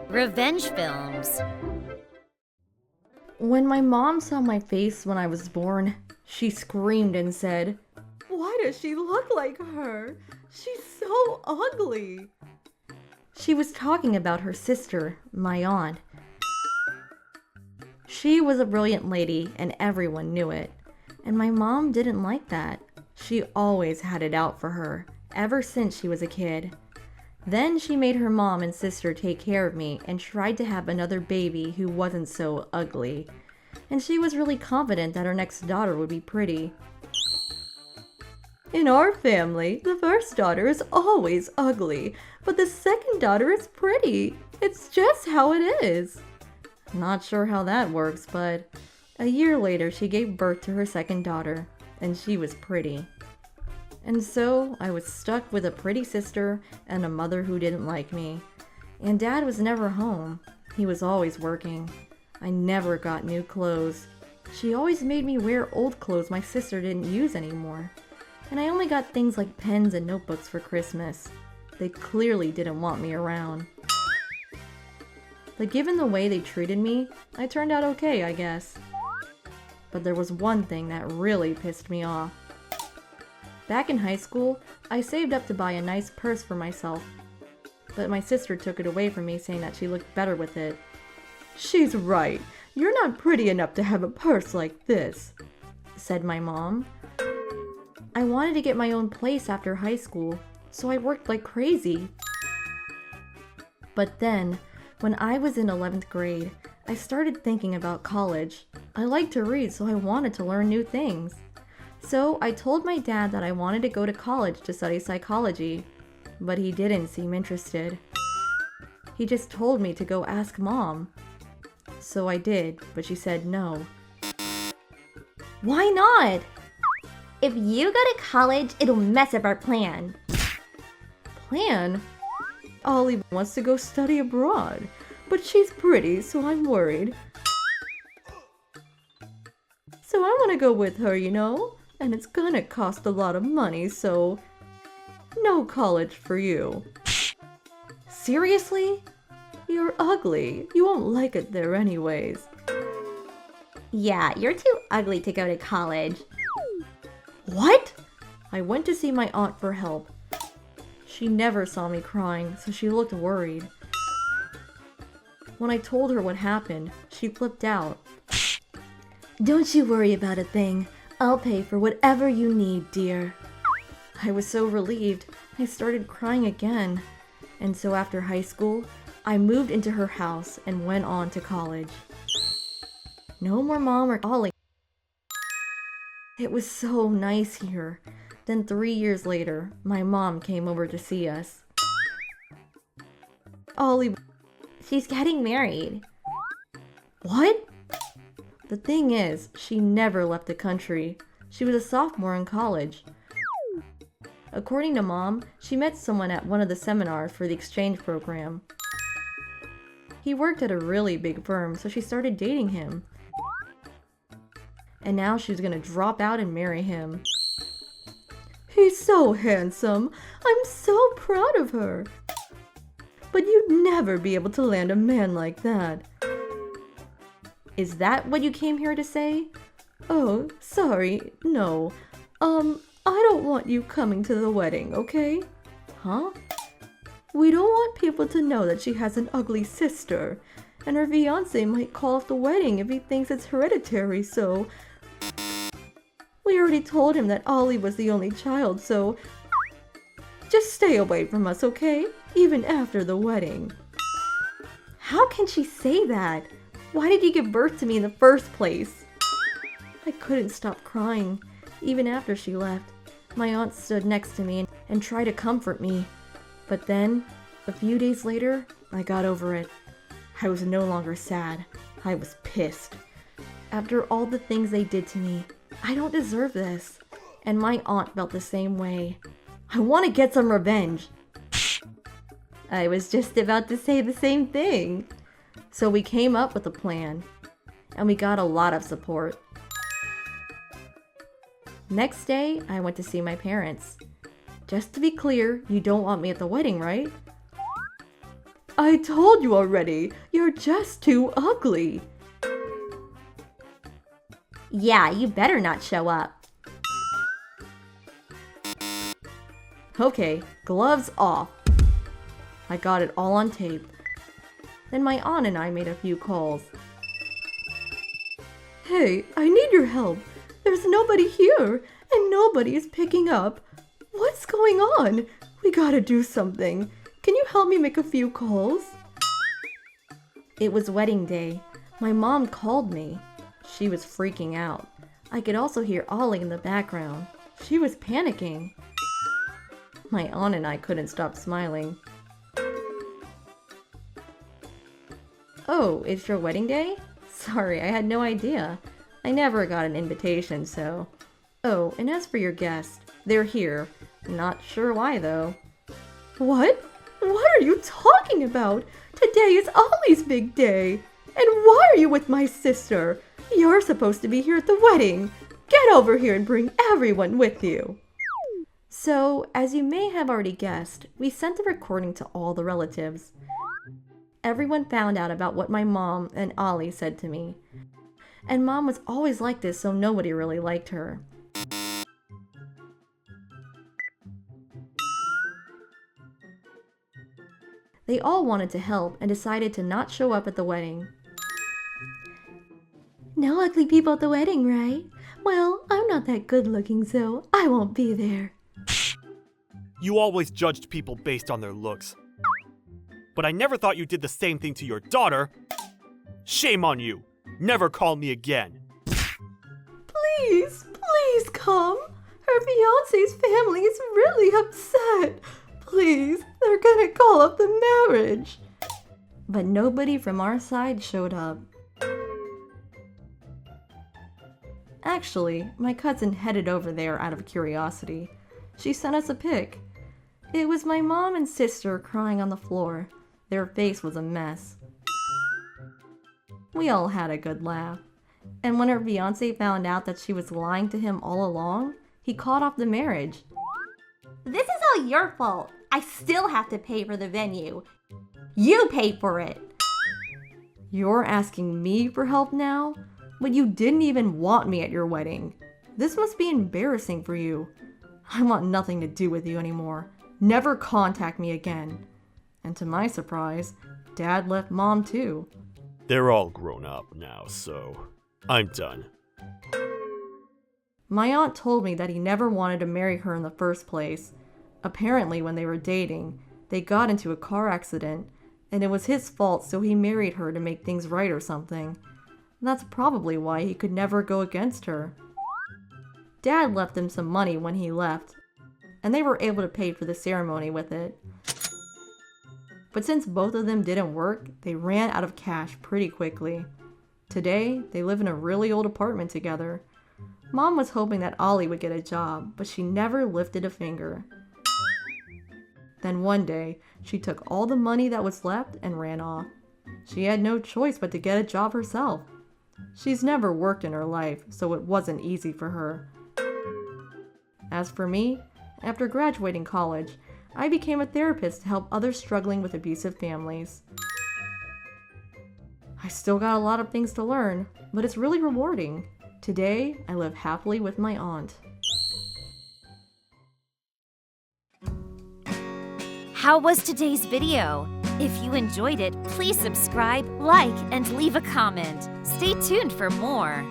Revenge films. When my mom saw my face when I was born, she screamed and said, "Why does she look like her? She's so ugly." She was talking about her sister, my aunt. She was a brilliant lady and everyone knew it. And my mom didn't like that. She always had it out for her, ever since she was a kid. Then she made her mom and sister take care of me and tried to have another baby who wasn't so ugly. And she was really confident that her next daughter would be pretty. "In our family, the first daughter is always ugly, but the second daughter is pretty. It's just how it is." Not sure how that works, but a year later she gave birth to her second daughter, and she was pretty. And so I was stuck with a pretty sister and a mother who didn't like me. And Dad was never home. He was always working. I never got new clothes. She always made me wear old clothes my sister didn't use anymore. And I only got things like pens and notebooks for Christmas. They clearly didn't want me around. But given the way they treated me, I turned out okay, I guess. But there was one thing that really pissed me off. Back in high school, I saved up to buy a nice purse for myself, but my sister took it away from me saying that she looked better with it. "She's right. You're not pretty enough to have a purse like this," said my mom. I wanted to get my own place after high school, so I worked like crazy. But then, when I was in 11th grade, I started thinking about college. I liked to read, so I wanted to learn new things. So I told my dad that I wanted to go to college to study psychology, but he didn't seem interested. He just told me to go ask Mom. So I did, but she said no. Why not? If you go to college, it'll mess up our plan. Plan? Ollie wants to go study abroad, but she's pretty, so I'm worried. So I want to go with her, you know? And it's gonna cost a lot of money, so no college for you. Seriously? You're ugly. You won't like it there anyways. Yeah, you're too ugly to go to college. What? I went to see my aunt for help. She never saw me crying, so she looked worried. When I told her what happened, she flipped out. "Don't you worry about a thing. I'll pay for whatever you need, dear." I was so relieved, I started crying again. And so after high school, I moved into her house and went on to college. No more Mom or Ollie. It was so nice here. Then 3 years later, my mom came over to see us. Ollie, she's getting married. What? The thing is, she never left the country. She was a sophomore in college. According to Mom, she met someone at one of the seminars for the exchange program. He worked at a really big firm, so she started dating him. And now she's gonna drop out and marry him. "He's so handsome. I'm so proud of her. But you'd never be able to land a man like that." Is that what you came here to say? "Oh, sorry, no. I don't want you coming to the wedding, okay?" Huh? "We don't want people to know that she has an ugly sister, and her fiancé might call off the wedding if he thinks it's hereditary, so we already told him that Ollie was the only child, so just stay away from us, okay? Even after the wedding." How can she say that? Why did you give birth to me in the first place? I couldn't stop crying, even after she left. My aunt stood next to me and tried to comfort me. But then, a few days later, I got over it. I was no longer sad. I was pissed. After all the things they did to me, I don't deserve this. And my aunt felt the same way. I want to get some revenge. I was just about to say the same thing. So we came up with a plan, and we got a lot of support. Next day, I went to see my parents. Just to be clear, you don't want me at the wedding, right? I told you already, you're just too ugly. Yeah, you better not show up. Okay, gloves off. I got it all on tape. Then my aunt and I made a few calls. Hey, I need your help. There's nobody here, and nobody is picking up. What's going on? We gotta do something. Can you help me make a few calls? It was wedding day. My mom called me. She was freaking out. I could also hear Ollie in the background. She was panicking. My aunt and I couldn't stop smiling. Oh, it's your wedding day? Sorry, I had no idea. I never got an invitation, so... Oh, and as for your guests, they're here. Not sure why, though. What? What are you talking about? Today is Ollie's big day. And why are you with my sister? You're supposed to be here at the wedding. Get over here and bring everyone with you. So, as you may have already guessed, we sent the recording to all the relatives. Everyone found out about what my mom and Ollie said to me. And Mom was always like this, so nobody really liked her. They all wanted to help and decided to not show up at the wedding. No ugly people at the wedding, right? Well, I'm not that good looking, so I won't be there. You always judged people based on their looks. But I never thought you did the same thing to your daughter. Shame on you. Never call me again. Please, please come. Her fiancé's family is really upset. Please, they're gonna call up the marriage. But nobody from our side showed up. Actually, my cousin headed over there out of curiosity. She sent us a pic. It was my mom and sister crying on the floor. Their face was a mess. We all had a good laugh. And when her fiancé found out that she was lying to him all along, he called off the marriage. This is all your fault. I still have to pay for the venue. You paid for it. You're asking me for help now? But you didn't even want me at your wedding. This must be embarrassing for you. I want nothing to do with you anymore. Never contact me again. And to my surprise, Dad left Mom too. They're all grown up now, so I'm done. My aunt told me that he never wanted to marry her in the first place. Apparently, when they were dating, they got into a car accident, and it was his fault, so he married her to make things right or something. That's probably why he could never go against her. Dad left him some money when he left, and they were able to pay for the ceremony with it. But since both of them didn't work, they ran out of cash pretty quickly. Today, they live in a really old apartment together. Mom was hoping that Ollie would get a job, but she never lifted a finger. Then one day, she took all the money that was left and ran off. She had no choice but to get a job herself. She's never worked in her life, so it wasn't easy for her. As for me, after graduating college, I became a therapist to help others struggling with abusive families. I still got a lot of things to learn, but it's really rewarding. Today, I live happily with my aunt. How was today's video? If you enjoyed it, please subscribe, like, and leave a comment. Stay tuned for more.